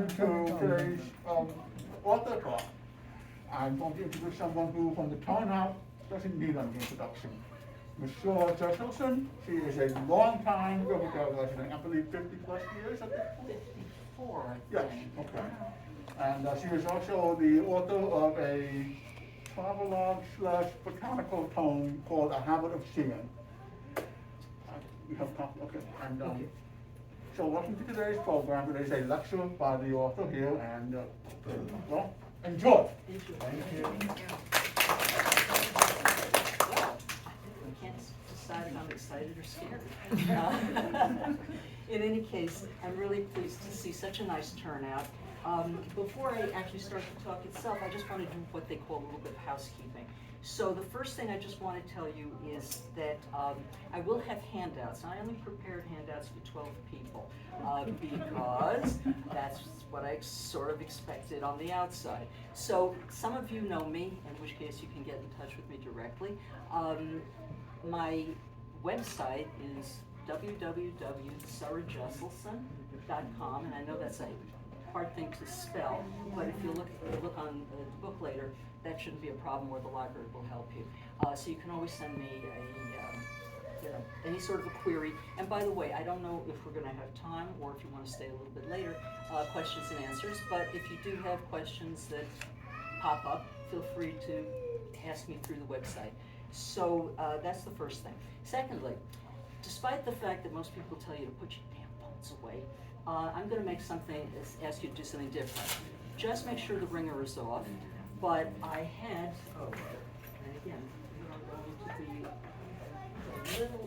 to today's author talk. I'm going to introduce someone who, from the tone out, doesn't need an introduction. Ms. Sura Jeselsohn. She is a long-time Riverdale resident, I believe 50 plus years at this point. 54, I think. Yes, okay. And she is also the author of a travelogue / botanical tome called A Habit of Seeing. You have a copy, okay. And so welcome to today's program. It is a lecture by the author here, and well, enjoy. Thank you. Well, I can't decide if I'm excited or scared. In any case, I'm really pleased to see such a nice turnout. Before I actually start the talk itself, I just want to do what they call a little bit of housekeeping. So the first thing I just want to tell you is that I will have handouts. I only prepared handouts for 12 people because that's what I sort of expected on the outside. So some of you know me, in which case you can get in touch with me directly. My website is www.surajeselsohn.com, and I know that's a hard thing to spell, but if you look on the book later, that shouldn't be a problem, or the library will help you. So you can always send me any sort of a query. And by the way, I don't know if we're going to have time or if you want to stay a little bit later, questions and answers. But if you do have questions that pop up, feel free to ask me through the website. So that's the first thing. Secondly, despite the fact that most people tell you to put your damn phones away, I'm going to make ask you to do something different. Just make sure the ringer is off. But I had, and again, I'm going to be a little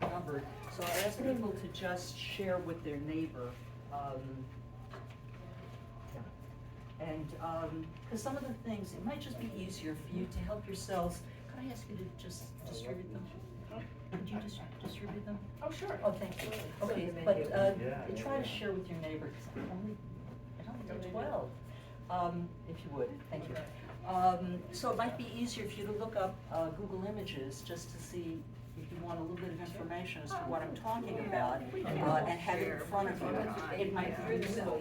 numbered. So I asked people to just share with their neighbor. And because some of the things, it might just be easier for you to help yourselves. Could I ask you to just distribute them? Could you just distribute them? Oh, sure. Oh, thank you. Okay, but try to share with your neighbor, because I only did 12, if you would. Thank you. So it might be easier for you to look up Google Images just to see if you want a little bit of information as to what I'm talking about, and have it in front of you. It might be useful.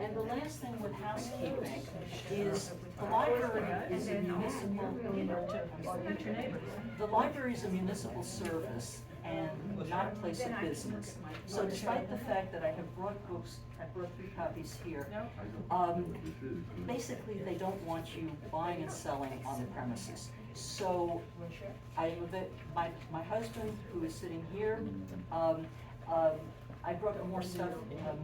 And the last thing with housekeeping is the library is a municipal service and not a place of business. So despite the fact that I have brought books, I brought 3 copies here, basically they don't want you buying and selling on the premises. So my husband, who is sitting here, I brought more stuff,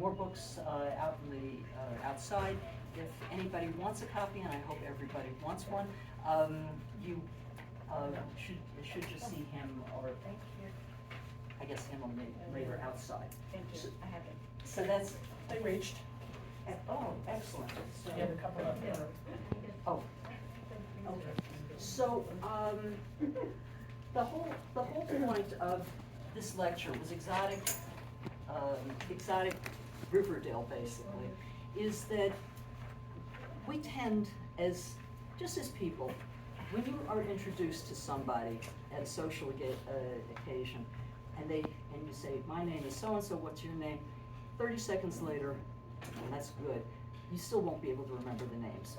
more books out in the outside. If anybody wants a copy, and I hope everybody wants one, you should just see him, or I guess him or me later outside. Thank you. I have it. So that's, I reached. oh, excellent. So You have a couple of them. oh, okay. So the whole point of this lecture was exotic Riverdale, basically, is that we tend, as people, when you are introduced to somebody at a social occasion, and you say, my name is so-and-so, what's your name? 30 seconds later, and that's good, you still won't be able to remember the names.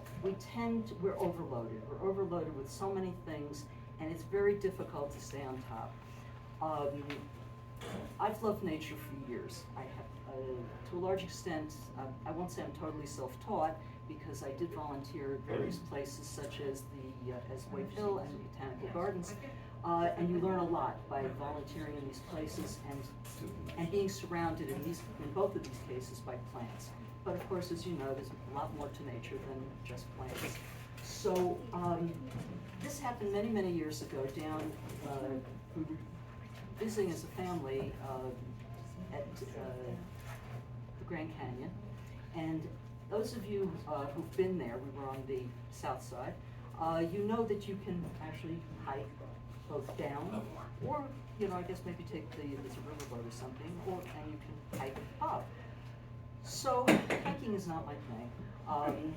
We're overloaded. We're overloaded with so many things, and it's very difficult to stay on top. I've loved nature for years. I have, to a large extent, I won't say I'm totally self-taught, because I did volunteer at various places, such as as White Hill and the Botanical Gardens, and you learn a lot by volunteering in these places and being surrounded in both of these cases by plants. But of course, as you know, there's a lot more to nature than just plants. So this happened many, many years ago down. We were visiting as a family at the Grand Canyon, and those of you who've been there, we were on the south side, you know that you can actually hike both down, or I guess maybe take there's a riverboat or something, and you can hike up. So hiking is not my thing,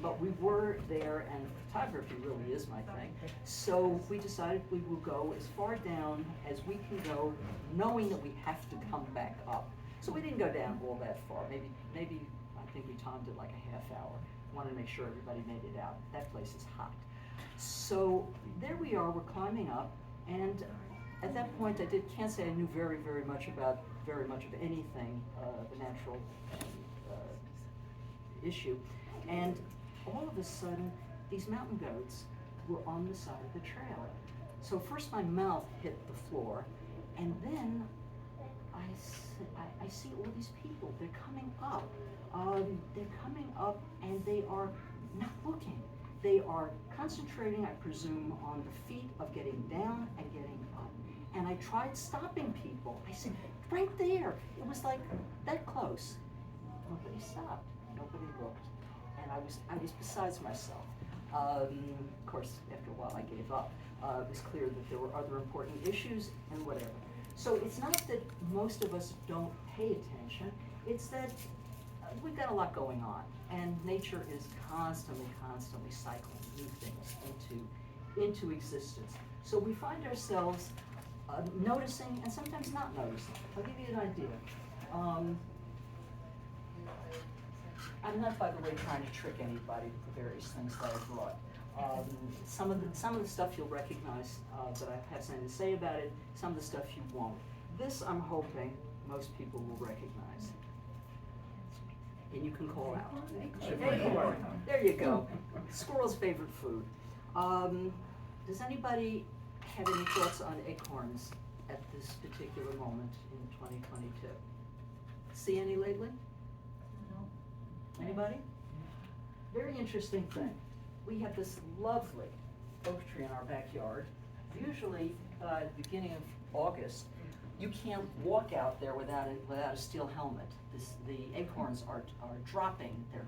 but we were there, and photography really is my thing. So we decided we will go as far down as we can go, knowing that we have to come back. So we didn't go down all that far, maybe, I think we timed it like a half hour. Wanted to make sure everybody made it out. That place is hot. So there we are, we're climbing up, and at that point can't say I knew very much of anything, the natural issue. And all of a sudden, these mountain goats were on the side of the trail. So first my mouth hit the floor, and then I see all these people. They're coming up. And they are not looking. They are concentrating, I presume, on the feat of getting down and getting up. And I tried stopping people. I said, right there. It was like that close. Nobody stopped. Nobody looked. And I was besides myself. Of course, after a while I gave up. It was clear that there were other important issues and whatever. So it's not that most of us don't pay attention, it's that we've got a lot going on, and nature is constantly cycling new things into existence. So we find ourselves noticing and sometimes not noticing. I'll give you an idea. I'm not, by the way, trying to trick anybody with the various things that I brought. Some of the stuff you'll recognize that I have something to say about it. Some of the stuff you won't. This I'm hoping most people will recognize, and you can call out. There you go. Squirrel's favorite food. Does anybody have any thoughts on acorns at this particular moment in 2022? See any lately? Anybody? Very interesting thing. We have this lovely oak tree in our backyard. Usually, at the beginning of August, you can't walk out there without a steel helmet. The acorns are dropping. They're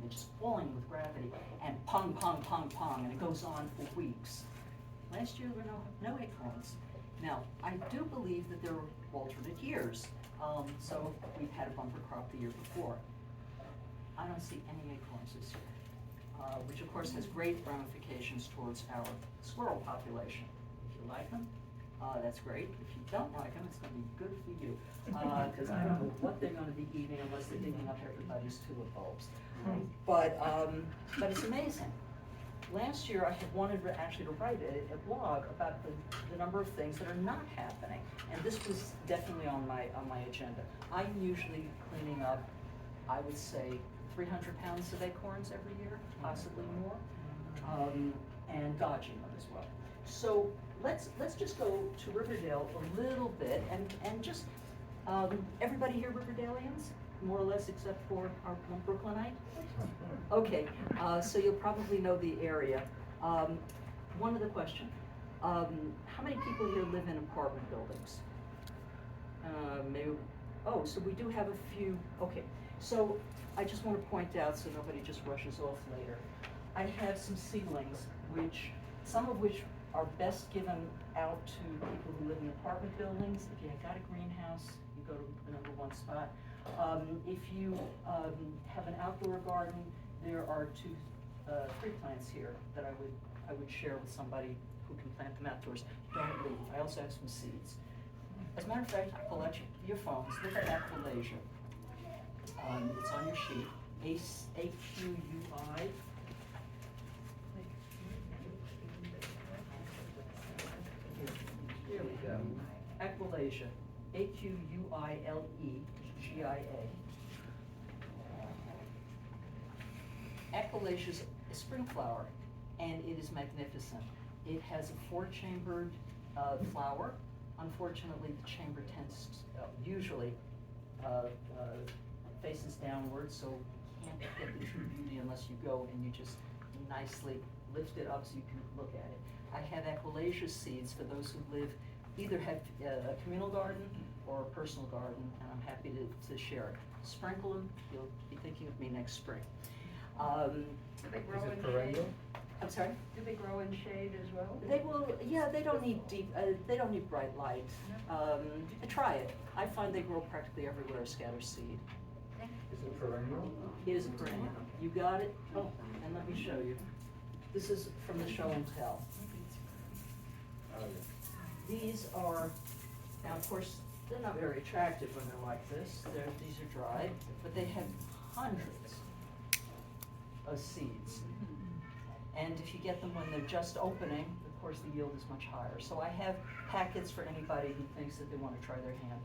just falling with gravity, and pong, and it goes on for weeks. Last year there were no acorns. Now, I do believe that there were alternate years. So we've had a bumper crop the year before. I don't see any acorns this year, which of course has great ramifications towards our squirrel population. If you like them, that's great. If you don't like them, it's going to be good for you, because I don't know what they're going to be eating unless they're digging up everybody's tulip bulbs. But it's amazing. Last year I had wanted actually to write a blog about the number of things that are not happening, and this was definitely on my agenda. I'm usually cleaning up, I would say, 300 pounds of acorns every year, possibly more, and dodging them as well. So let's just go to Riverdale a little bit, and just, everybody here Riverdalians, more or less, except for our one Brooklynite? Okay, so you'll probably know the area. One other question, how many people here live in apartment buildings? Maybe, oh, so we do have a few, okay. So I just want to point out, so nobody just rushes off later, I have some seedlings, some of which are best given out to people who live in apartment buildings. If you've got a greenhouse, you go to the #1 spot. If you have an outdoor garden, there are 3 plants here that I would share with somebody who can plant them outdoors. Don't leave. I also have some seeds. As a matter of fact, pull out your phones, look at Aqualasia. It's on your sheet. AQUI. Here we go. Aqualasia. AQUILEGIA. Aqualasia is a spring flower, and it is magnificent. It has a 4-chambered flower. Unfortunately, the chamber tends usually faces downward, so you can't get the true beauty unless you go and you just nicely lift it up so you can look at it. I have Aqualasia seeds for those who either have a communal garden or a personal garden, and I'm happy to share it. Sprinkle them, you'll be thinking of me next spring. Do they grow in shade? I'm sorry? Do they grow in shade as well? They will, yeah, they don't need they don't need bright light. Try it. I find they grow practically everywhere, scatter seed. Is it perennial? It is a perennial. You got it? Oh, and let me show you. This is from the show and tell. Oh, yeah. These are, now of course, They're not very attractive when they're like this. These are dried, but they have hundreds of seeds. And if you get them when they're just opening, of course the yield is much higher. So I have packets for anybody who thinks that they want to try their hand.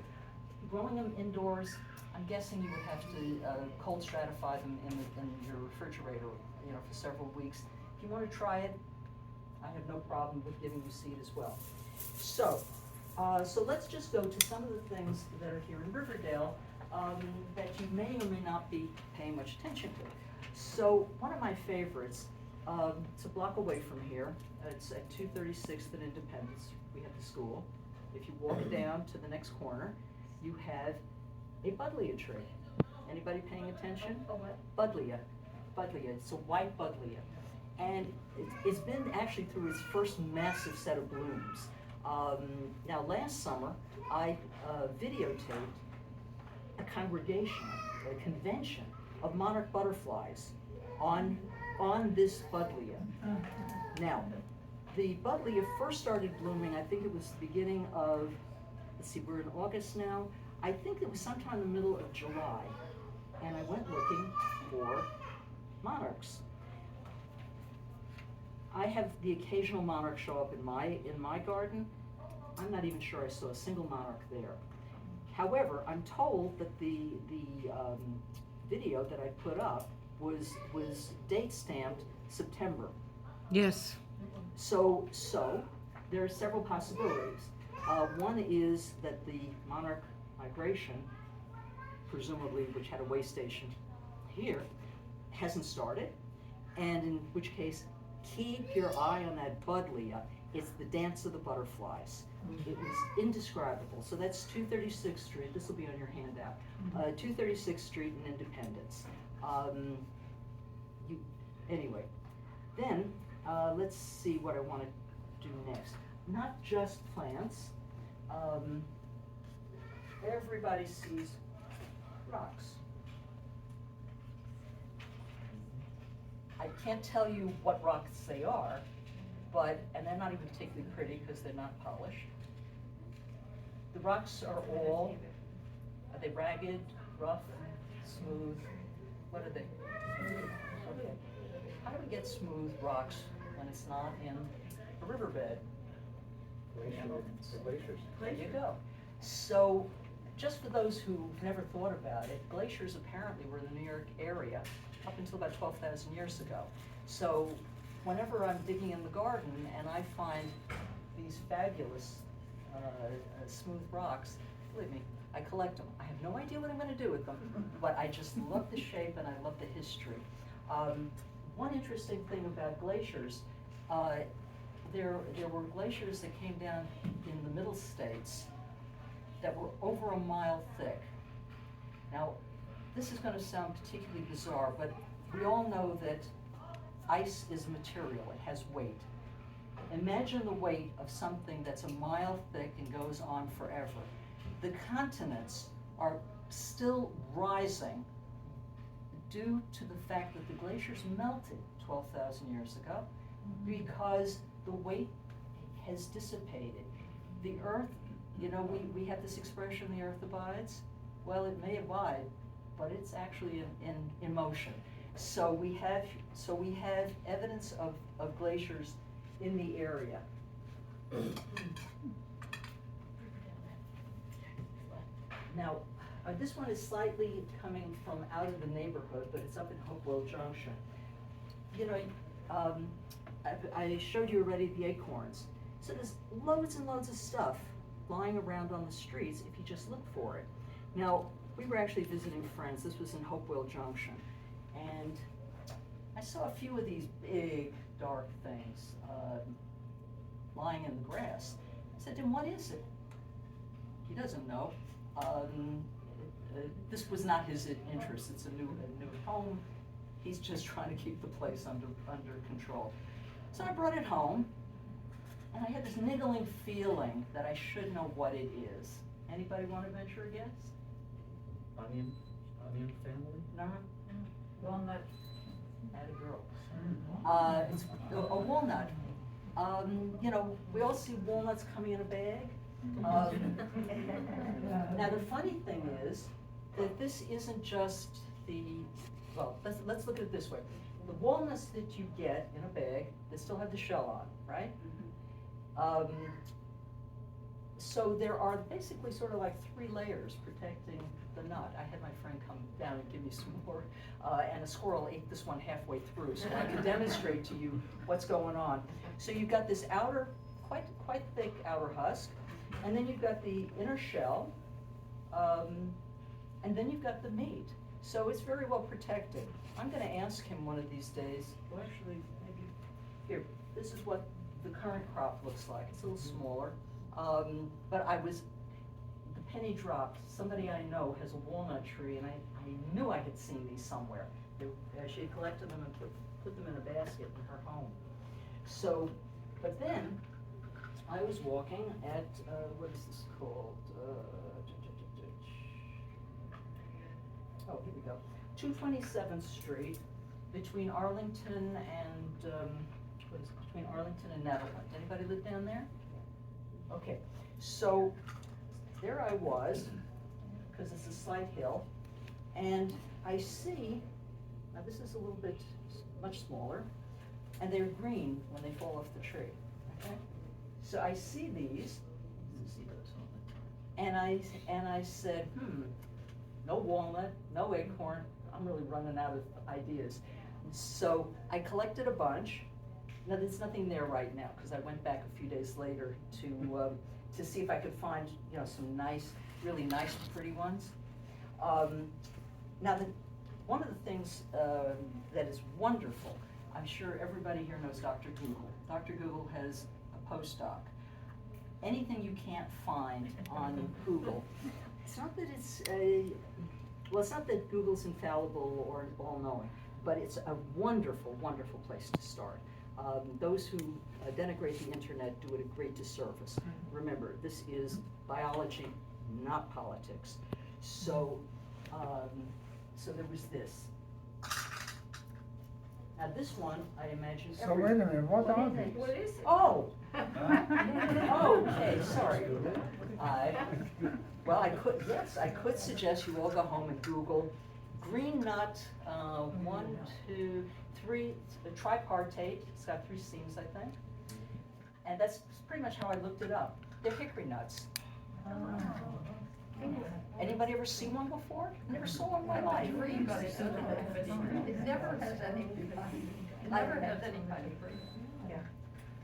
Growing them indoors, I'm guessing you would have to cold stratify them in your refrigerator, for several weeks. If you want to try it, I have no problem with giving you seed as well. So let's just go to some of the things that are here in Riverdale that you may or may not be paying much attention to. So one of my favorites, it's a block away from here. It's at 236th and Independence. We have the school. If you walk down to the next corner, you have a buddleia tree. Anybody paying attention? A what? Buddleia. Buddleia. It's a white buddleia. And it's been actually through its first massive set of blooms. Now last summer, I videotaped a congregation, a convention of monarch butterflies on this buddleia. Now, the buddleia first started blooming, I think it was the beginning of, let's see, we're in August now. I think it was sometime in the middle of July, and I went looking for monarchs. I have the occasional monarch show up in my garden. I'm not even sure I saw a single monarch there. However, I'm told that the video that I put up was date stamped September. Yes. So there are several possibilities. One is that the monarch migration, presumably which had a way station here, hasn't started, and in which case, keep your eye on that buddleia. It's the dance of the butterflies. It was indescribable. So that's 236th Street. This will be on your handout. 236th Street in Independence. Anyway, then let's see what I want to do next. Not just plants. Everybody sees rocks. I can't tell you what rocks they are, and they're not even particularly pretty because they're not polished. The rocks are they ragged, rough, smooth? What are they? Okay. How do we get smooth rocks when it's not in a riverbed? Glaciers. There you go. So, just for those who've never thought about it, glaciers apparently were in the New York area up until about 12,000 years ago. So, whenever I'm digging in the garden and I find these fabulous smooth rocks, believe me, I collect them. I have no idea what I'm going to do with them, but I just love the shape and I love the history. One interesting thing about glaciers, there were glaciers that came down in the middle states that were over a mile thick. Now, this is going to sound particularly bizarre, but we all know that ice is material, it has weight. Imagine the weight of something that's a mile thick and goes on forever. The continents are still rising due to the fact that the glaciers melted 12,000 years ago because the weight has dissipated. The earth, we have this expression, the earth abides. Well, it may abide, but it's actually in motion. So we have evidence of glaciers in the area. Now, this one is slightly coming from out of the neighborhood, but it's up in Hopewell Junction. I showed you already the acorns. So there's loads and loads of stuff lying around on the streets if you just look for it. Now, we were actually visiting friends. This was in Hopewell Junction. And I saw a few of these big, dark things lying in the grass. I said to him, what is it? He doesn't know. This was not his interest. It's a new home. He's just trying to keep the place under control. So I brought it home, and I had this niggling feeling that I should know what it is. Anybody want to venture a guess? Onion family? No? Walnut. Atta girl. It's a walnut. We all see walnuts coming in a bag. Now, the funny thing is that this isn't just well, let's look at it this way. The walnuts that you get in a bag, they still have the shell on, right? So there are basically sort of like 3 layers protecting the nut. I had my friend come down and give me some more, and a squirrel ate this one halfway through, so I can demonstrate to you what's going on. So you've got this outer, quite thick outer husk, and then you've got the inner shell, and then you've got the meat. So it's very well protected. I'm gonna ask him one of these days, well actually, maybe, here, this is what the current crop looks like. It's a little smaller, but the penny dropped. Somebody I know has a walnut tree, and I knew I had seen these somewhere. She had collected them and put them in a basket in her home. So, but then, I was walking at, what is this called? Oh, here we go. 227th Street, between Arlington and, between Arlington and Netherland. Anybody live down there? Okay, so there I was, because it's a slight hill, and I see, now this is a little bit much smaller, and they're green when they fall off the tree, okay? So I see these, and I said, no walnut, no acorn, I'm really running out of ideas. So I collected a bunch. Now there's nothing there right now, because I went back a few days later to see if I could find, some nice, really nice, pretty ones. Now one of the things that is wonderful, I'm sure everybody here knows Dr. Google. Dr. Google has a postdoc. Anything you can't find on Google, it's not that it's not that Google's infallible or all-knowing, but it's a wonderful, wonderful place to start. Those who denigrate the internet do it a great disservice. Remember, this is biology, not politics. So, so there was this. Now this one, I imagine. So wait a minute, what are these? What is it? Oh. Okay, sorry. Well, I could suggest you all go home and Google green nut, 1, 2, 3, tripartite. It's got 3 seams, I think. And that's pretty much how I looked it up. They're hickory nuts. Anybody ever seen one before? Never saw one in my life. It never has any, it never has any kind of green. Yeah.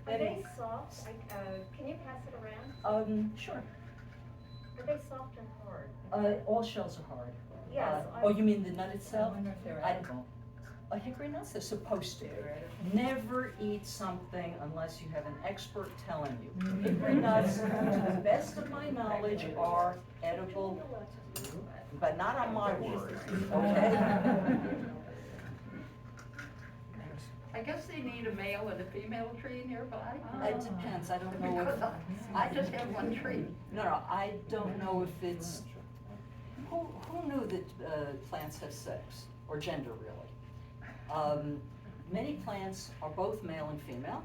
Are they soft? Can you pass it around? Sure. Are they soft or hard? All shells are hard. Yes. Oh, you mean the nut itself? I wonder if they're I- edible. Hickory nuts, they're supposed to. Never eat something unless you have an expert telling you. Hickory nuts, to the best of my knowledge, are edible, but not on my word, okay? I guess they need a male and a female tree nearby. It depends, I don't know Because if, I just have one tree. no, I don't know if it's, who knew that plants have sex, or gender really? Many plants are both male and female.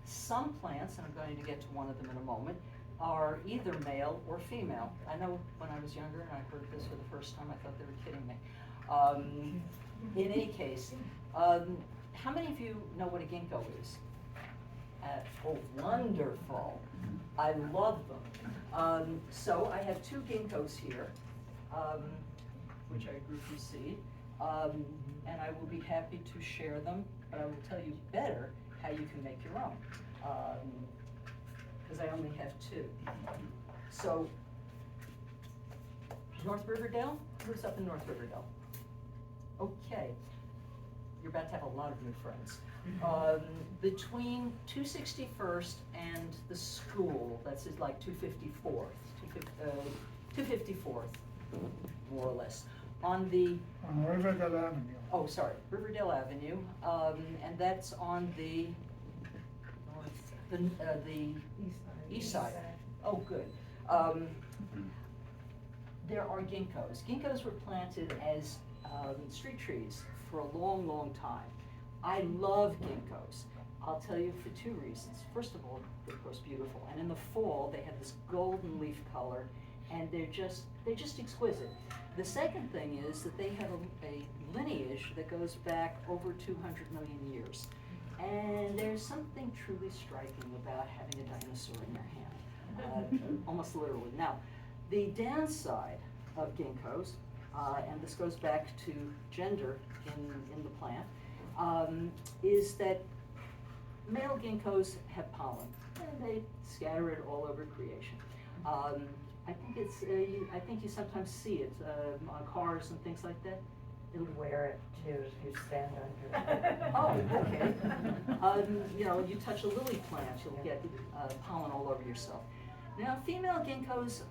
Some plants, and I'm going to get to one of them in a moment, are either male or female. I know when I was younger and I heard this for the first time, I thought they were kidding me. In any case, how many of you know what a ginkgo is? Oh, wonderful. I love them. So I have 2 ginkgos here, which I grew from seed. And I will be happy to share them, but I will tell you better how you can make your own, because I only have 2. So, North Riverdale? Who's up in North Riverdale? Okay, you're about to have a lot of new friends. Between 261st and the school, that's like 254th, 254th, more or less. On Riverdale Avenue. Oh, sorry, Riverdale Avenue, and that's on the east side. Oh, good. There are ginkgos. Ginkgos were planted as street trees for a long, long time. I love ginkgos. I'll tell you for two reasons. First of all, they're of course beautiful, and in the fall they have this golden leaf color, and they're just exquisite. The second thing is that they have a lineage that goes back over 200 million years, and there's something truly striking about having a dinosaur in your hand, almost literally. Now, the downside of ginkgos, and this goes back to gender in the plant, is that male ginkgos have pollen, and they scatter it all over creation. I think you sometimes see it on cars and things like that. You wear it too if you stand under it. Oh, okay. You know, you touch a lily plant, you'll get pollen all over yourself. Now, female ginkgos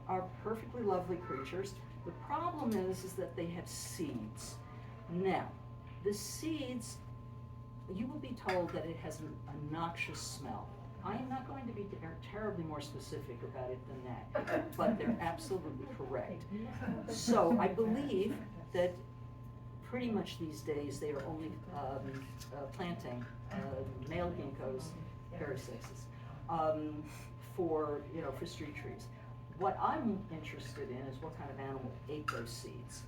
are perfectly lovely creatures. The problem is that they have seeds. Now, the seeds, you will be told that it has a noxious smell. I am not going to be terribly more specific about it than that, but they're absolutely correct. So I believe that pretty much these days they are only planting male ginkgos, very sexist, for street trees. What I'm interested in is what kind of animal ate those seeds,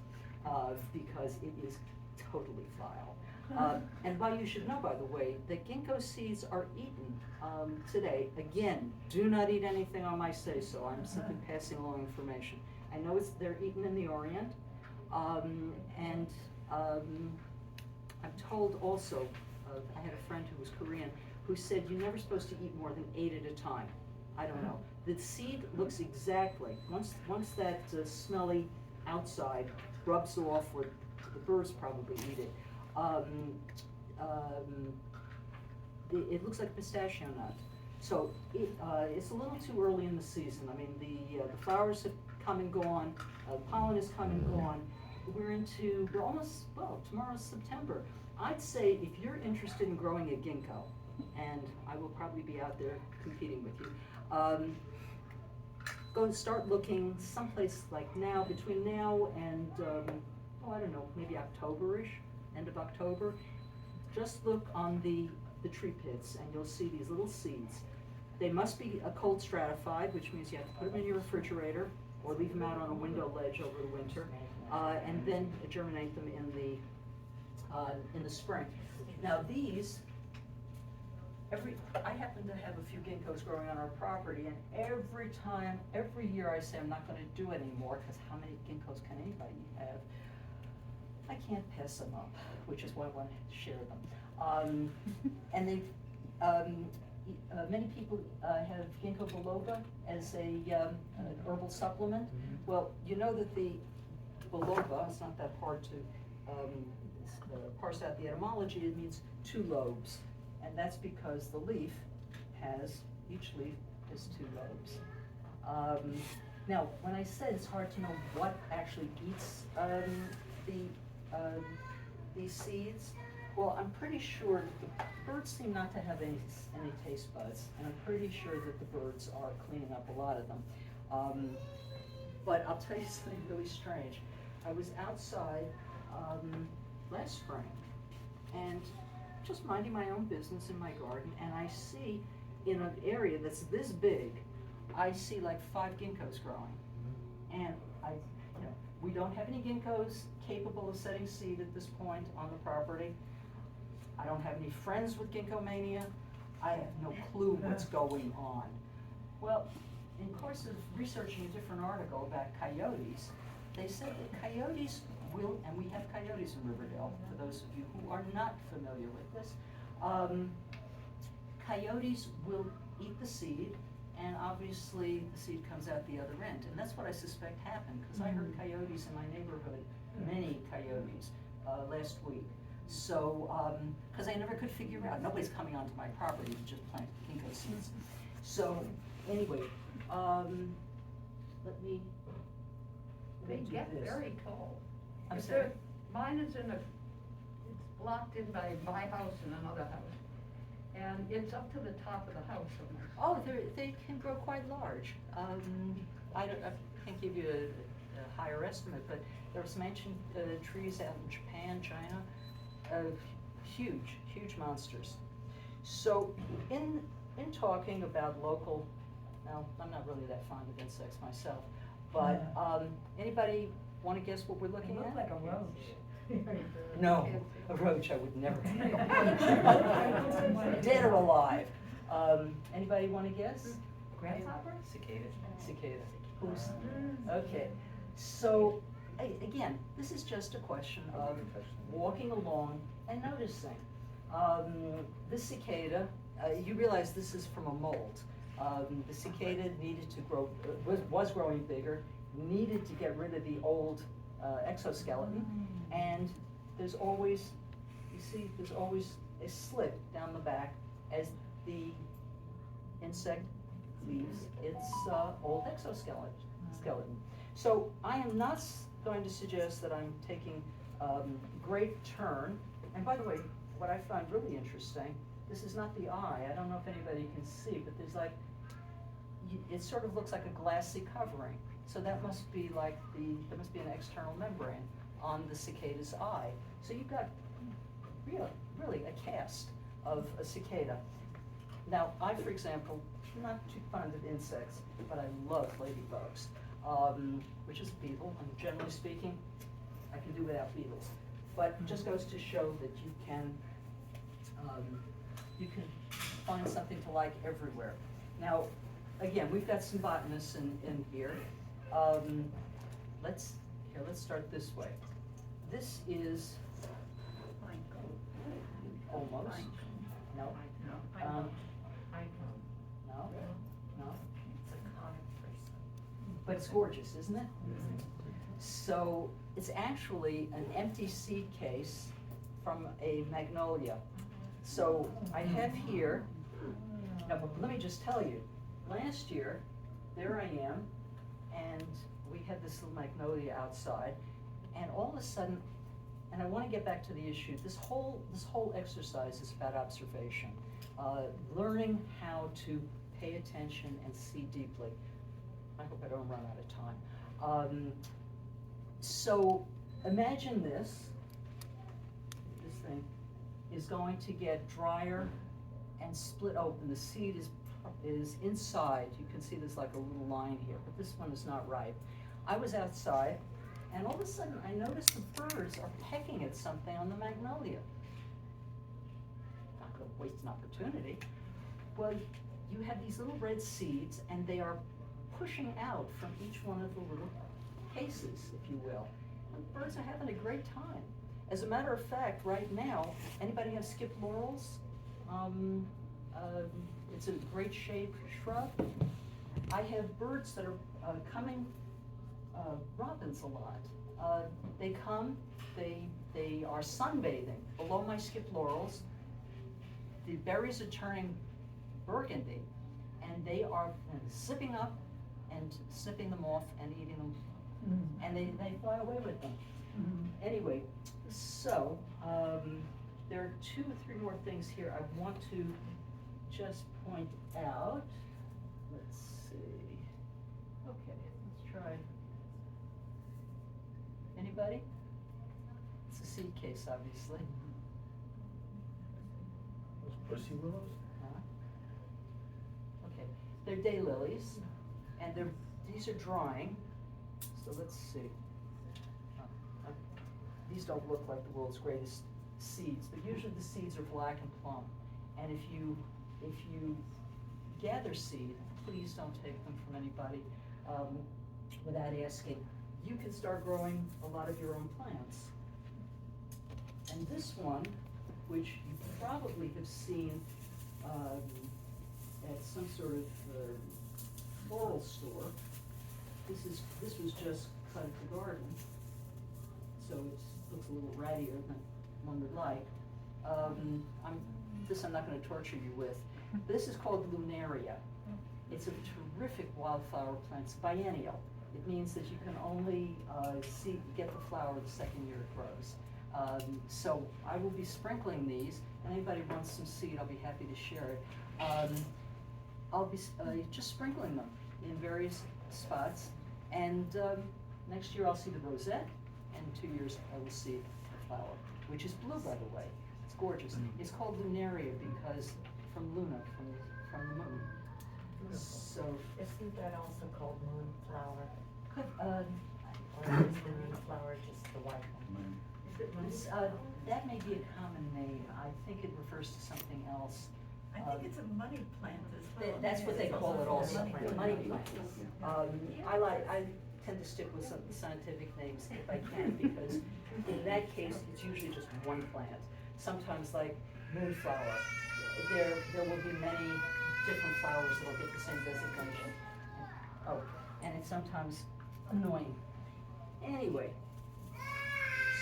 because it is totally vile. And you should know, by the way, that ginkgo seeds are eaten today. Again, do not eat anything on my say-so. I'm simply passing along information. I know they're eaten in the Orient, and I'm told also, I had a friend who was Korean who said you're never supposed to eat more than 8 at a time. I don't know. The seed looks exactly, once that smelly outside rubs off, or the birds probably eat it, it looks like a pistachio nut. So it's a little too early in the season. I mean, the flowers have come and gone, pollen has come and gone. We're almost, well, tomorrow's September. I'd say if you're interested in growing a ginkgo, and I will probably be out there competing with you, go and start looking someplace like now, between now and, I don't know, maybe October-ish, end of October. Just look on the tree pits and you'll see these little seeds. They must be cold stratified, which means you have to put them in your refrigerator or leave them out on a window ledge over the winter, and then germinate them in the spring. Now these, I happen to have a few ginkgos growing on our property, and every year I say I'm not going to do any more, because how many ginkgos can anybody have? I can't pass them up, which is why I want to share them. And they've, many people have ginkgo biloba as an herbal supplement. Mm-hmm. Well, you know that the biloba, it's not that hard to parse out the etymology, it means 2 lobes. And that's because the leaf each leaf has 2 lobes. Now, when I said it's hard to know what actually eats these seeds, well, I'm pretty sure that the birds seem not to have any taste buds, and I'm pretty sure that the birds are cleaning up a lot of them. But I'll tell you something really strange. I was outside last spring, and just minding my own business in my garden, and I see in an area that's this big, I see like 5 ginkgos growing. And we don't have any ginkgos capable of setting seed at this point on the property. I don't have any friends with ginkgo mania. I have no clue what's going on. Well, in course of researching a different article about coyotes, they said that coyotes will, and we have coyotes in Riverdale, for those of you who are not familiar with this, coyotes will eat the seed, and obviously the seed comes out the other end. And that's what I suspect happened, because I heard coyotes in my neighborhood, many coyotes, last week. So, because I never could figure out, nobody's coming onto my property to just plant ginkgo seeds. So, anyway, let me They do get this. very tall. I'm If sorry? they're- Mine is it's blocked in by my house and another house. And it's up to the top of the house almost. Oh, they can grow quite large. I can't give you a higher estimate, but there are some ancient trees out in Japan, China, huge monsters. So in talking about local, now, I'm not really that fond of insects myself, but anybody want to guess what we're looking It at? looks like a roach. No, a roach I would never. Dead or alive. Anybody want to guess? Grasshopper? Cicada. Cicada. Who's, okay. So, again, this is just a question of walking along and noticing. This cicada, you realize this is from a mold. The cicada needed to grow, was growing bigger, needed to get rid of the old exoskeleton, and there's always, you see, there's always a slit down the back as the insect leaves its old exoskeleton. So I am not going to suggest that I'm taking great turn. And by the way, what I find really interesting, this is not the eye. I don't know if anybody can see, but there's like, it sort of looks like a glassy covering. So that must be like there must be an external membrane on the cicada's eye. So you've got really a cast of a cicada. Now, I, for example, am not too fond of insects, but I love ladybugs, which is a beetle, and generally speaking, I can do without beetles. But it just goes to show that you can find something to like everywhere. Now, again, we've got some botanists in here. Let's start this way. This is almost, no, no, no, but it's gorgeous, isn't it? So it's actually an empty seed case from a magnolia. So I have here, now but let me just tell you, last year, there I am, and we had this little magnolia outside, and all of a sudden, and I want to get back to the issue, this whole exercise is about observation, learning how to pay attention and see deeply. I hope I don't run out of time. So imagine this thing is going to get drier and split open. The seed is inside. You can see there's like a little line here, but this one is not ripe. I was outside, and all of a sudden I noticed the birds are pecking at something on the magnolia. Not going to waste an opportunity. Well, you have these little red seeds, and they are pushing out from each one of the little cases, if you will. And the birds are having a great time. As a matter of fact, right now, anybody have skip laurels? It's a great shade shrub. I have birds that are coming, robins a lot. They come, they are sunbathing below my skip laurels. The berries are turning burgundy, and they are zipping up and snipping them off and eating them, and they fly away with them. Anyway, so there are 2 or 3 more things here I want to just point out. Let's see. Okay, let's try. Anybody? It's a seed case, obviously. Those pussy willows? Okay, they're daylilies, and these are drying. So let's see. These don't look like the world's greatest seeds, but usually the seeds are black and plump. And if you gather seed, please don't take them from anybody without asking. You can start growing a lot of your own plants. And this one, which you probably have seen at some sort of floral store, this was just cut at the garden, so it looks a little rattier than one would like. I'm not going to torture you with. This is called lunaria. It's a terrific wildflower plant. It's biennial. It means that you can only get the flower the second year it grows. So I will be sprinkling these, and anybody wants some seed, I'll be happy to share it. I'll be just sprinkling them in various spots, and next year I'll see the rosette, and in 2 years I will see the flower, which is blue, by the way. It's gorgeous. It's called lunaria because from Luna, from the moon. So, Isn't that also called moonflower? could, Or is the moonflower just the white one? Is it money? that may be a common name. I think it refers to something else. I think it's a money plant as well. That's what they call it also, Money plant. money plant. I tend to stick with some scientific names if I can, because in that case, it's usually just one plant. Sometimes like moonflower, there will be many different flowers that will get the same designation. Oh, and it's sometimes annoying. Anyway,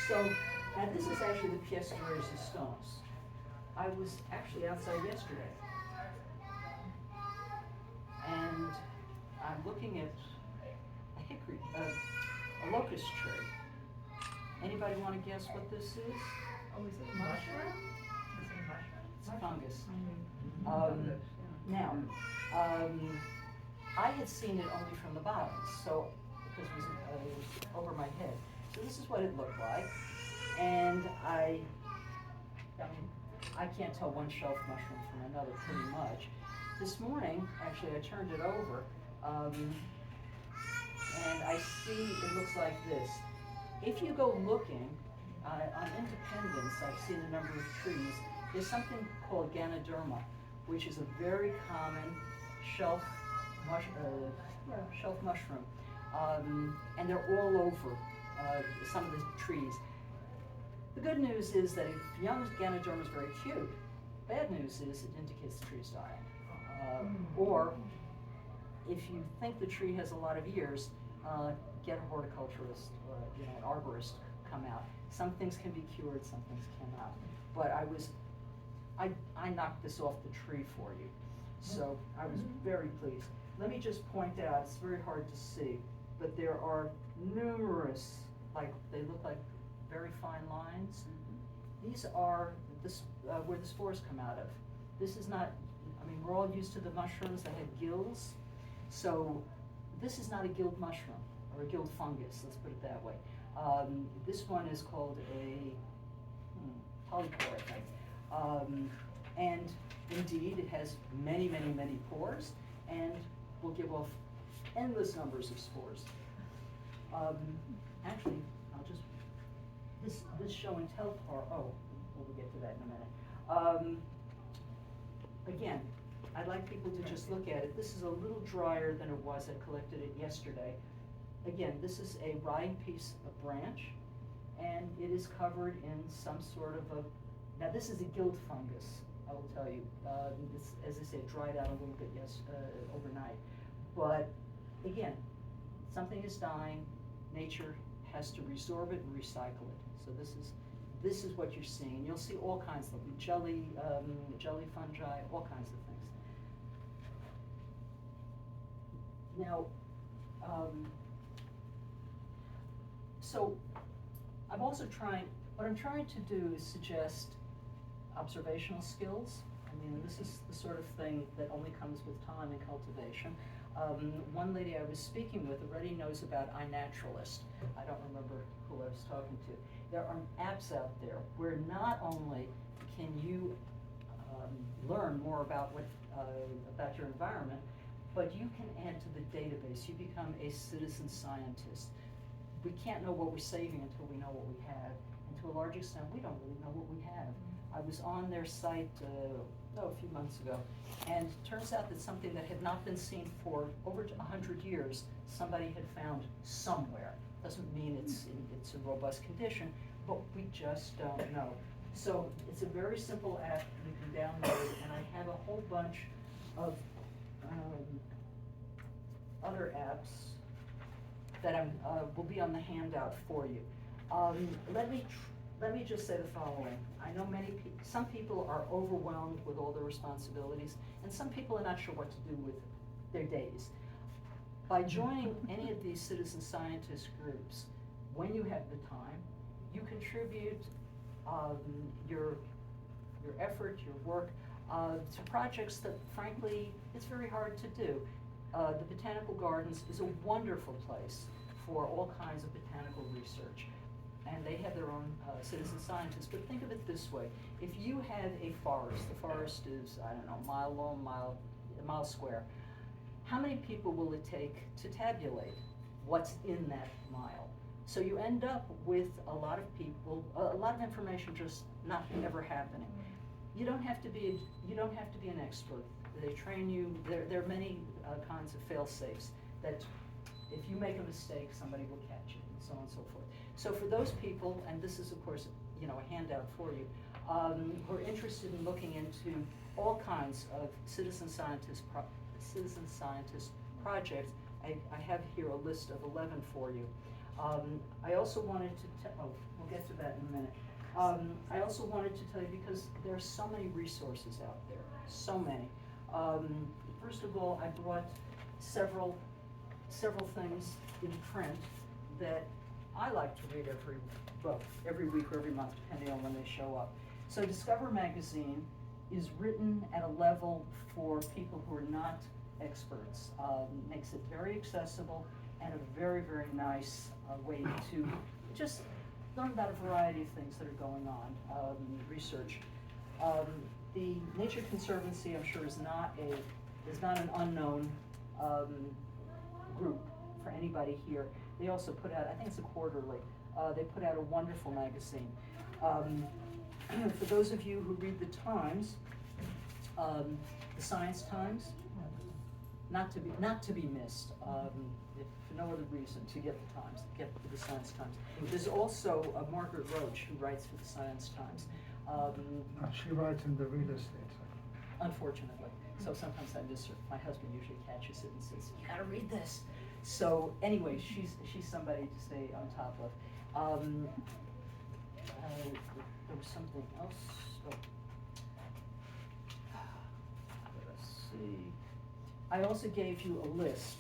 so now this is actually the pièce de résistance. I was actually outside yesterday, and I'm looking at a hickory, a locust tree. Anybody want to guess what this is? Oh, is it mushroom? Is it mushroom? It's a fungus. Mm-hmm. Now, I had seen it only from the bottom, so, because it was over my head. So this is what it looked like, and I mean, I can't tell one shelf mushroom from another pretty much. This morning, actually, I turned it over, and I see it looks like this. If you go looking, on Independence, I've seen a number of trees. There's something called Ganoderma, which is a very common shelf mushroom, and they're all over some of the trees. The good news is that if young Ganoderma is very cute. Bad news is it indicates the tree's dying. Or if you think the tree has a lot of years, get a horticulturist or an arborist come out. Some things can be cured, some things cannot. But I knocked this off the tree for you, so I was very pleased. Let me just point out, it's very hard to see, but there are numerous, they look like very fine lines. These are where the spores come out of. This is not, we're all used to the mushrooms that have gills, so this is not a gilled mushroom, or a gilled fungus, let's put it that way. This one is called a polypore, I think. And indeed, it has many, many, many pores, and will give off endless numbers of spores. Actually, I'll just, this show and tell part, we'll get to that in a minute. Again, I'd like people to just look at it. This is a little drier than it was. I collected it yesterday. Again, this is a rotting piece of branch, and it is covered in some sort of now this is a gilled fungus, I will tell you. This, as I said, dried out a little bit overnight. But again, something is dying, nature has to resorb it and recycle it. So this is what you're seeing. You'll see all kinds of jelly fungi, all kinds of things. Now, so I'm also what I'm trying to do is suggest observational skills. This is the sort of thing that only comes with time and cultivation. One lady I was speaking with already knows about iNaturalist. I don't remember who I was talking to. There are apps out there where not only can you learn more about about your environment, but you can add to the database. You become a citizen scientist. We can't know what we're saving until we know what we have. And to a large extent, we don't really know what we have. I was on their site a few months ago, and it turns out that something that had not been seen for over 100 years, somebody had found somewhere. Doesn't mean it's in robust condition, but we just don't know. So it's a very simple app you can download, and I have a whole bunch of other apps that will be on the handout for you. Let me just say the following. I know some people are overwhelmed with all their responsibilities, and some people are not sure what to do with their days. By joining any of these citizen scientist groups, when you have the time, you contribute your effort, your work, to projects that, frankly, it's very hard to do. The Botanical Gardens is a wonderful place for all kinds of botanical research. and they have their own citizen scientists. But think of it this way: if you had a forest, the forest is, I don't know, mile long, a mile square. How many people will it take to tabulate what's in that mile? So you end up with a lot of people, a lot of information just not ever happening. You don't have to be an expert. They train you. There are many kinds of fail-safes that if you make a mistake, somebody will catch it, and so on and so forth. So for those people, and this is of course, you know, a handout for you, who are interested in looking into all kinds of citizen scientist projects, I have here a list of 11 for you. I also wanted to we'll get to that in a minute. I also wanted to tell you, because there are so many resources out there, so many. First of all, I brought several things in print that I like to read every week or every month, depending on when they show up. So Discover magazine is written at a level for people who are not experts. Makes it very accessible and a very, very nice way to just learn about a variety of things that are going on, research. The Nature Conservancy, I'm sure, is not an unknown group for anybody here. They also put out, I think it's a quarterly, they put out a wonderful magazine. For those of you who read the Times, the Science Times, not to be missed, if for no other reason, to get the Times, get the Science Times. There's also Margaret Roach, who writes for the Science Times. She writes in the real estate section. Unfortunately. So sometimes I miss her. My husband usually catches it and says, "You gotta read this." So anyway, she's somebody to stay on top of. There was something else. Let's see. I also gave you a list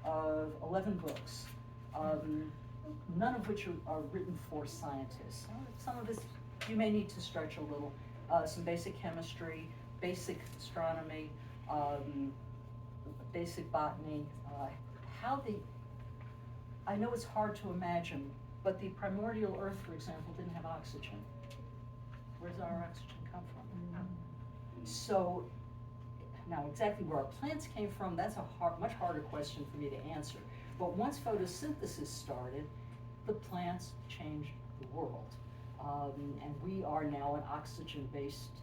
of 11 books, none of which are written for scientists. Some of this you may need to stretch a little. Some basic chemistry, basic astronomy, basic botany. I know it's hard to imagine, but the primordial Earth, for example, didn't have oxygen. Where does our oxygen come from? So, now exactly where our plants came from, that's a much harder question for me to answer. But once photosynthesis started, the plants changed the world. And we are now an oxygen-based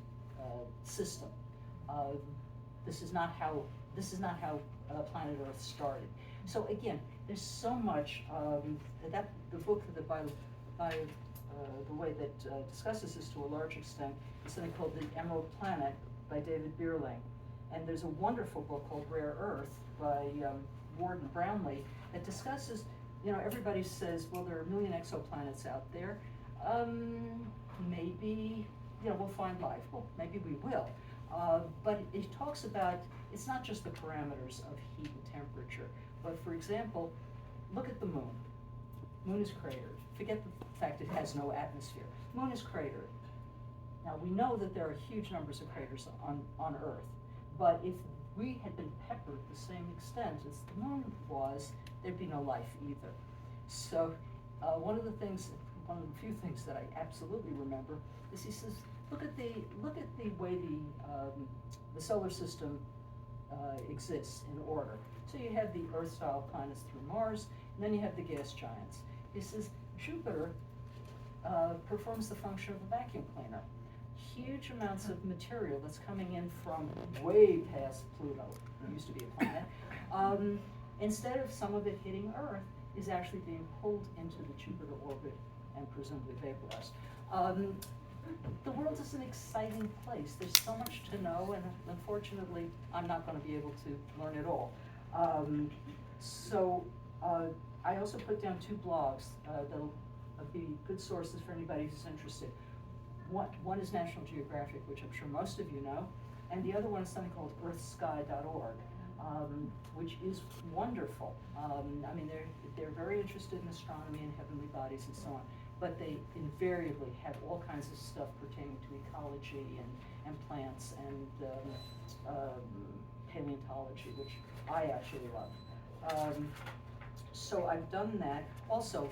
system. This is not how planet Earth started. So again, there's so much the book that by the way that discusses this to a large extent is something called The Emerald Planet by David Bierling. And there's a wonderful book called Rare Earth by Ward and Brownlee that discusses, everybody says, well, there are a million exoplanets out there. Maybe, we'll find life. Well, maybe we will. But it talks about, it's not just the parameters of heat and temperature, but for example, look at the moon. Moon is cratered. Forget the fact it has no atmosphere. Moon is cratered. Now we know that there are huge numbers of craters on Earth, but if we had been peppered the same extent as the moon was, there'd be no life either. So one of the few things that I absolutely remember is he says, look at the way the solar system exists in order. So you have the Earth-style planets through Mars, and then you have the gas giants. He says Jupiter performs the function of a vacuum cleaner. Huge amounts of material that's coming in from way past Pluto, it used to be a planet, instead of some of it hitting Earth, is actually being pulled into the Jupiter orbit and presumably vaporized. The world is an exciting place. There's so much to know, and unfortunately, I'm not going to be able to learn it all. I also put down 2 blogs that'll be good sources for anybody who's interested. One is National Geographic, which I'm sure most of you know, and the other one is something called earthsky.org, which is wonderful. I mean, they're very interested in astronomy and heavenly bodies and so on, but they invariably have all kinds of stuff pertaining to ecology and plants and paleontology, which I actually love. So I've done that. Also,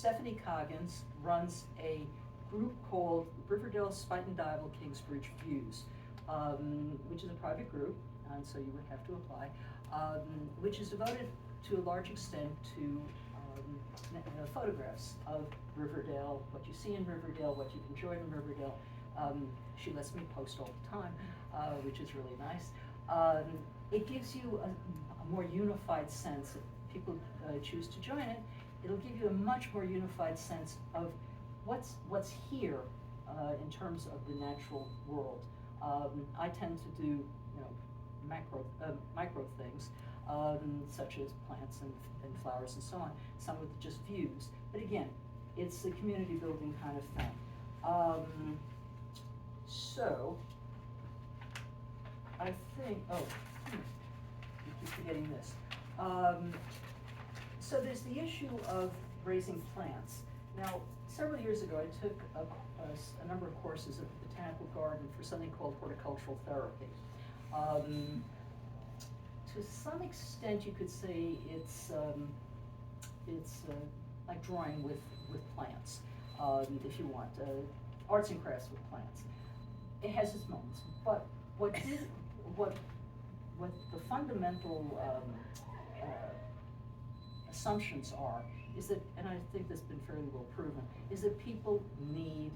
Stephanie Coggins runs a group called Riverdale Spuyten Duyvil Kingsbridge Views, which is a private group, and so you would have to apply, which is devoted to a large extent to photographs of Riverdale, what you see in Riverdale, what you've enjoyed in Riverdale. She lets me post all the time, which is really nice. It gives you a more unified sense. If people choose to join it, it'll give you a much more unified sense of what's here in terms of the natural world. I tend to do micro things, such as plants and flowers and so on, some with just views. But again, it's a community building kind of thing. So, I think, I keep forgetting this. So there's the issue of raising plants. Now, several years ago, I took a number of courses at the Botanical Garden for something called horticultural therapy. To some extent, you could say it's like drawing with plants, if you want, arts and crafts with plants. It has its moments, but what the fundamental assumptions are is that, and I think this has been fairly well proven, is that people need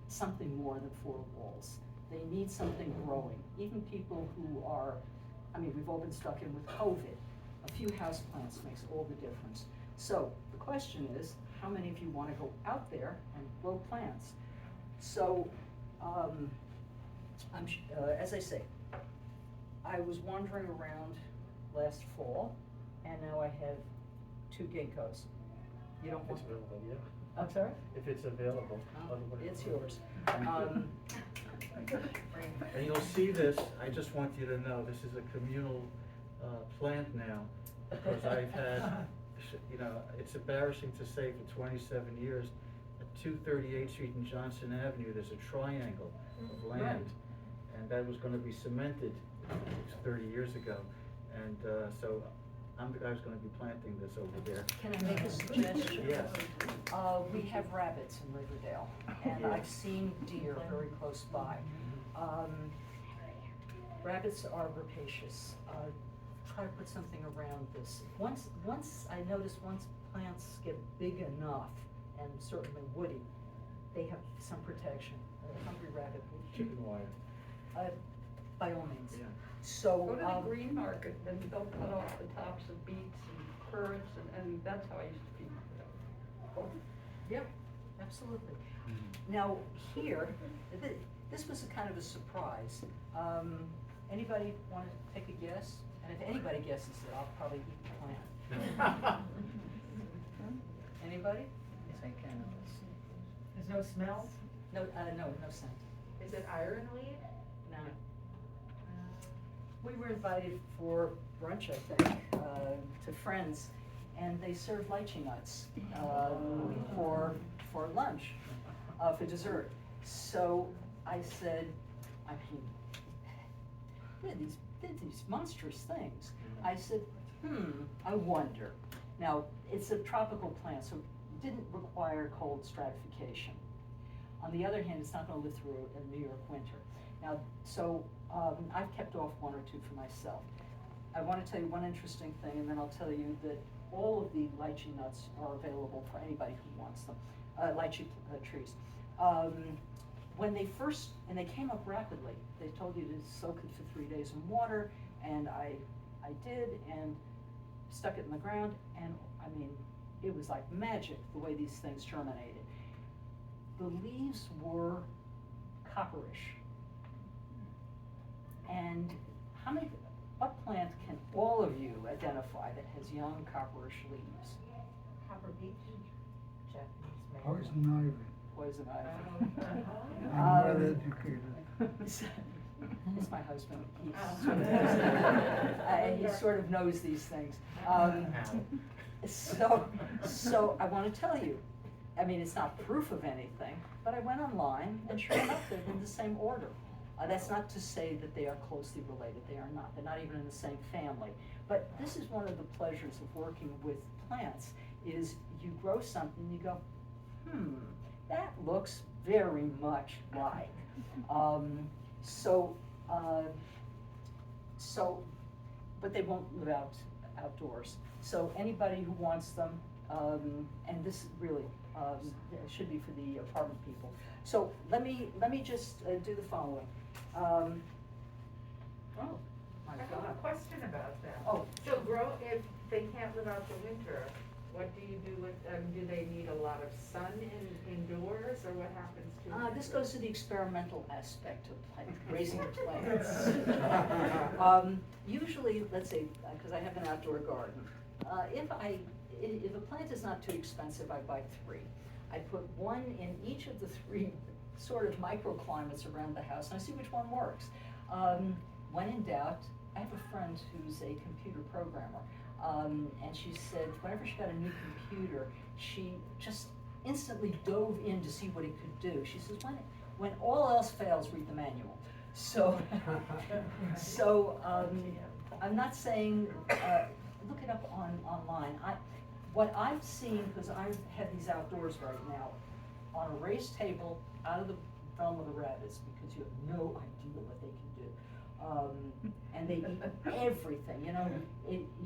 something more than four walls. They need something growing. Even people who are, we've all been stuck in with COVID. A few houseplants makes all the difference. So the question is, how many of you want to go out there and grow plants? So, as I say, I was wandering around last fall, and now I have 2 ginkgos. You don't If want? it's available, yeah. I'm sorry? If it's available. It's yours. And you'll see this, I just want you to know, this is a communal plant now, because I've had, it's embarrassing to say for 27 years, at 238th Street and Johnson Avenue, there's a triangle of land. Right. And that was gonna be cemented 30 years ago. And so I'm the guy who's gonna be planting this over there. Can I make a suggestion? Yes. We have rabbits in Riverdale, and I've seen deer very close by. Rabbits are rapacious. Try to put something around this. Once I notice, once plants get big enough, and certainly woody, they have some protection. A hungry rabbit would. Chicken wire. By all means. Yeah. So. Go to the green market and they'll cut off the tops of beets and currants, and that's how I used to feed them. Yeah, absolutely. Now, here, this was a kind of a surprise. Anybody want to take a guess? And if anybody guesses it, I'll probably eat the plant. Anybody? Say cannabis. There's no smell? No, no scent. Is it ironweed? No. We were invited for brunch, I think, to friends, and they served lychee nuts for lunch, for dessert. So I said, they're these monstrous things. I said, I wonder. Now, it's a tropical plant, so it didn't require cold stratification. On the other hand, it's not going to live through a New York winter. Now, so I've kept off 1 or 2 for myself. I want to tell you one interesting thing, and then I'll tell you that all of the lychee nuts are available for anybody who wants them, lychee trees. When they first, and they came up rapidly, they told you to soak it for 3 days in water, and I did, and stuck it in the ground, and it was like magic the way these things germinated. The leaves were copperish. And what plant can all of you identify that has young copperish leaves? Copper beech? Japanese Poison Poison ivy. ivy. I'm well educated. It's my husband. He sort of knows these things. So I want to tell you, it's not proof of anything, but I went online, and sure enough, they're in the same order. That's not to say that they are closely related. They are not. They're not even in the same family. But this is one of the pleasures of working with plants, is you grow something, you go, that looks very much like. So, but they won't live outdoors. So anybody who wants them, and this really should be for the apartment people. So let me just do the following. Oh my I have a God. question about that. Oh. So if they can't live out the winter, what do you do with them? Do they need a lot of sun indoors, or what happens to them? This goes to the experimental aspect of raising plants. Usually, let's say, because I have an outdoor garden, if a plant is not too expensive, I buy 3. I put 1 in each of the 3 sort of microclimates around the house, and I see which one works. When in doubt, I have a friend who's a computer programmer, and she said whenever she got a new computer, she just instantly dove in to see what it could do. She says, when all else fails, read the manual. So, I'm not saying, look it up online. What I've seen, because I have these outdoors right now, on a raised table, out of the realm of the rabbits, because you have no idea what they can do. And they eat everything, you know.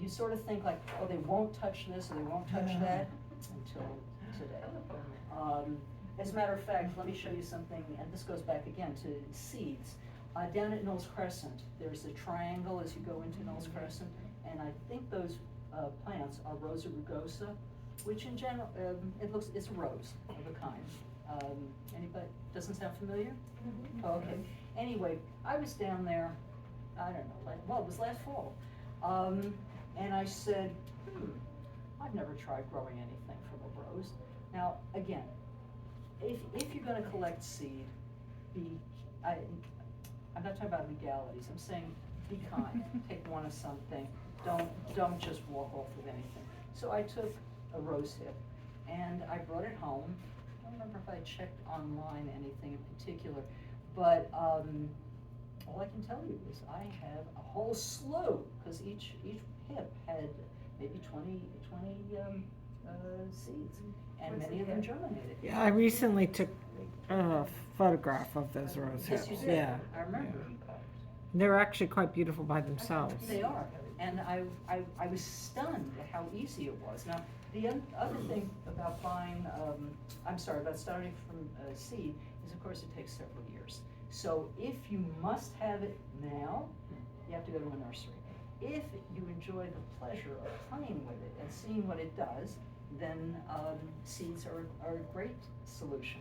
You sort of think like, oh, they won't touch this or they won't touch that, until today. As a matter of fact, let me show you something, and this goes back again to seeds. Down at Knowles Crescent, there's a triangle as you go into Knowles Crescent, and I think those plants are Rosa rugosa, which in general, it's a rose of a kind. Anybody, doesn't sound familiar? Oh, okay. Anyway, I was down there, I don't know, it was last fall. And I said, I've never tried growing anything from a rose. Now, again, if you're gonna collect seed, I'm not talking about legalities, I'm saying be kind, take one of something, don't just walk off with anything. So I took a rose hip and I brought it home. I don't remember if I checked online anything in particular, but all I can tell you is I have a whole slew, because each hip had maybe 20 seeds, and many of them germinated. Yeah, I recently took a photograph of those rose Yes, hips. you did. Yeah, I remember. they're actually quite beautiful by themselves. They are, and I was stunned at how easy it was. Now, the other thing about buying, about starting from seed is, of course, it takes several years. So if you must have it now, you have to go to a nursery. If you enjoy the pleasure of playing with it and seeing what it does, then seeds are a great solution.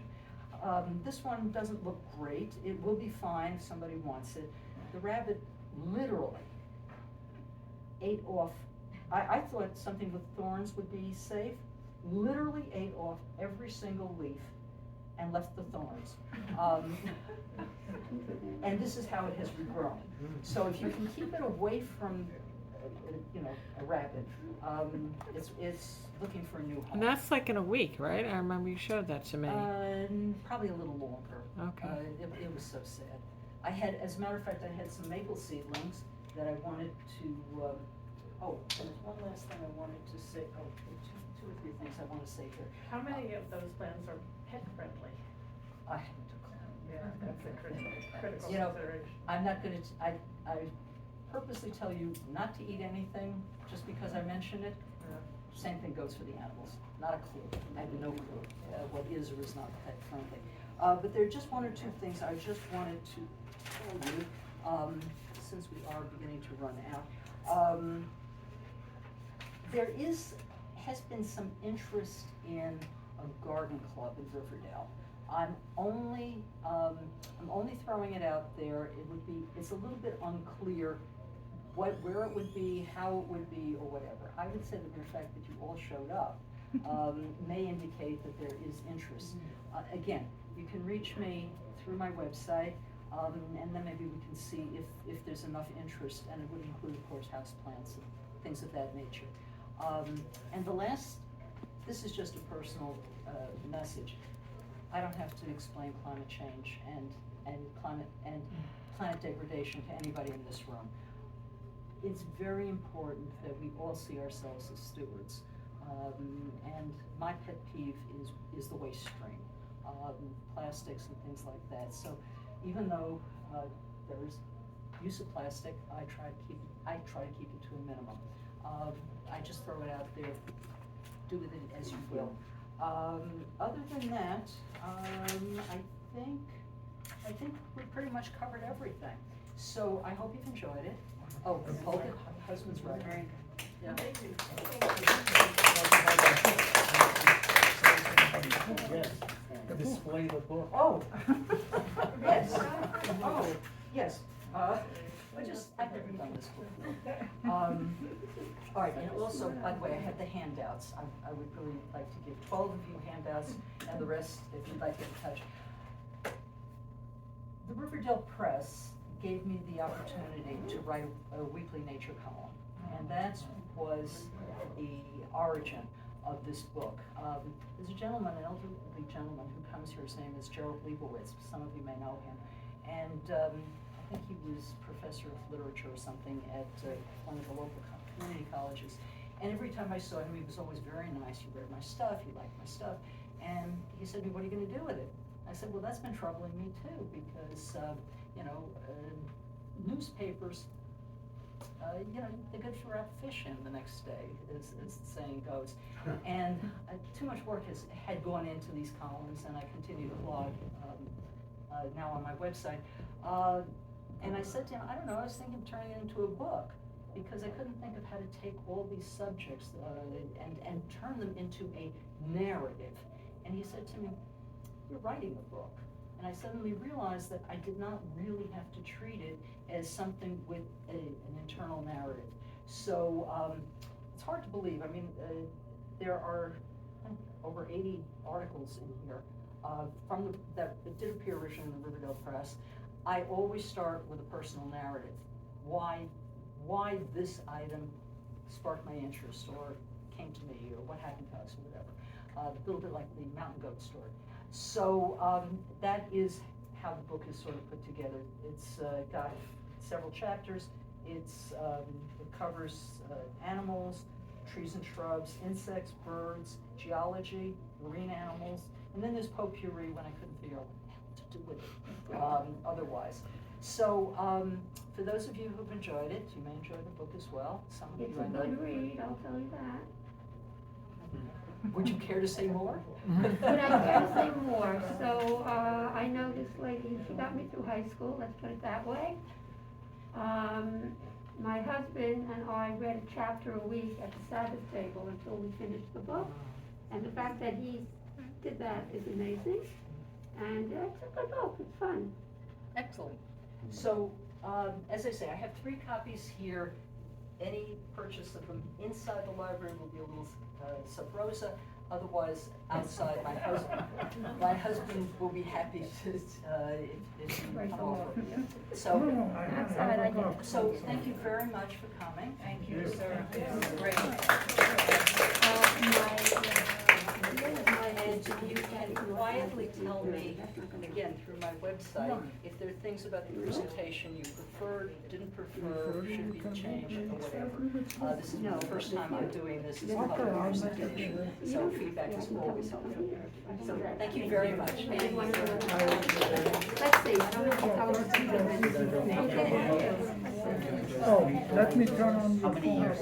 This one doesn't look great. It will be fine if somebody wants it. The rabbit literally ate off, I thought something with thorns would be safe, literally ate off every single leaf and left the thorns. And this is how it has regrown. So if you can keep it away from, a rabbit, it's looking for a new home. And that's like in a week, right? I remember you showed that to me. Probably a little longer. Okay. It was so sad. As a matter of fact, I had some maple seedlings that I wanted to, there's one last thing I wanted to say, two or three things I want to say here. How many of those plants are pet friendly? I haven't a clue. Yeah, that's a critical You know, consideration. I'm not gonna, I purposely tell you not to eat anything just because I mentioned it. Same thing goes for the animals, not a clue, I have no clue what is or is not pet friendly. But there are just one or two things I just wanted to tell you, since we are beginning to run out. There has been some interest in a garden club in Riverdale. I'm only throwing it out there. It's a little bit unclear where it would be, how it would be, or whatever. I would say that the fact that you all showed up may indicate that there is interest. Again, you can reach me through my website, and then maybe we can see if there's enough interest, and it would include, of course, houseplants and things of that nature. And this is just a personal message. I don't have to explain climate change and planet degradation to anybody in this room. It's very important that we all see ourselves as stewards. And my pet peeve is the waste stream, plastics and things like that. So even though there's use of plastic, I try to keep it to a minimum. I just throw it out there, do with it as you will. Other than that, I think we pretty much covered everything. So I hope you've enjoyed it. Oh, hold it, husband's right. Yeah. Yes, display the book. Oh, yes, oh, yes, I've never done this before. All right, and also, by the way, I have the handouts. I would really like to give 12 of you handouts, and the rest, if you'd like to get in touch. The Riverdale Press gave me the opportunity to write a weekly nature column, and that was the origin of this book. There's a gentleman, an elderly gentleman, who comes here. His name is Gerald Leibowitz. Some of you may know him. And I think he was professor of literature or something at one of the local community colleges. And every time I saw him, he was always very nice. He read my stuff, he liked my stuff. And he said to me, "What are you going to do with it?" I said, "Well, that's been troubling me too, because, newspapers, they're good for out fishing the next day, as the saying goes." And too much work had gone into these columns, and I continue to blog now on my website. And I said to him, I don't know, I was thinking of turning it into a book, because I couldn't think of how to take all these subjects and turn them into a narrative. And he said to me, "You're writing a book." And I suddenly realized that I did not really have to treat it as something with an internal narrative. So it's hard to believe. I mean, there are over 80 articles in here that did appear originally in the Riverdale Press. I always start with a personal narrative. Why this item sparked my interest, or came to me, or what happened to us, or whatever. A little bit like the mountain goat story. So that is how the book is sort of put together. It's got several chapters. It covers animals, trees and shrubs, insects, birds, geology, marine animals, and then there's potpourri when I couldn't figure out what to do with it otherwise. So for those of you who've enjoyed it, you may enjoy the book as well. Some of It's you a I know. good read, I'll tell you that. Would you care to say more? Would I care to say more? So, I know this lady, she got me through high school, let's put it that way. My husband and I read a chapter a week at the Sabbath table until we finished the book. And the fact that he did that is amazing. And it's a good book, it's fun. Excellent. So, as I say, I have 3 copies here. Any purchase of them inside the library will be a little sub rosa. Otherwise, outside, my husband will be happy to if you come over. So, Outside, I get. so thank you very much for coming. Thank you, sir. Great. And you can quietly tell me, again, through my website, if there are things about the presentation you preferred, didn't prefer, should be changed, or whatever. This is the first time I'm doing this as a public presentation, so feedback is always helpful. So thank you very much. Let's see, I don't know how to see this. Oh, let me turn on the phone.